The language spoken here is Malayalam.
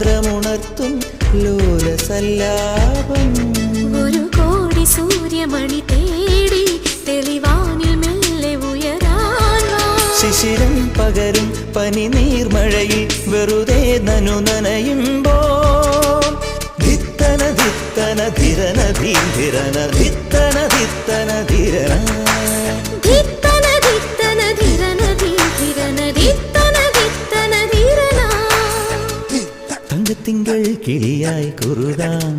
സാന്ദ്രമുണർത്തും ലോലസല്ലാപം. ഒരു കോടി സൂര്യമണി തേടി തെളിവാനിൽ മെല്ലെ ഉയരാൻ വാ. ശിശിരം പകരും പനി നീർമഴയിൽ വെറുതെ നനു നനയുമ്പോൾ ധിത്തന ധിത്തന ധിരന ധീരന ധിത്തന ധിത്തന ധിരന ധിത്തന ധിത്തന ധിരന ധീരന ധിത്തന ധിത്തന ധിരന. തങ്കത്തിങ്കൾ കിളിയായി കുറുകാം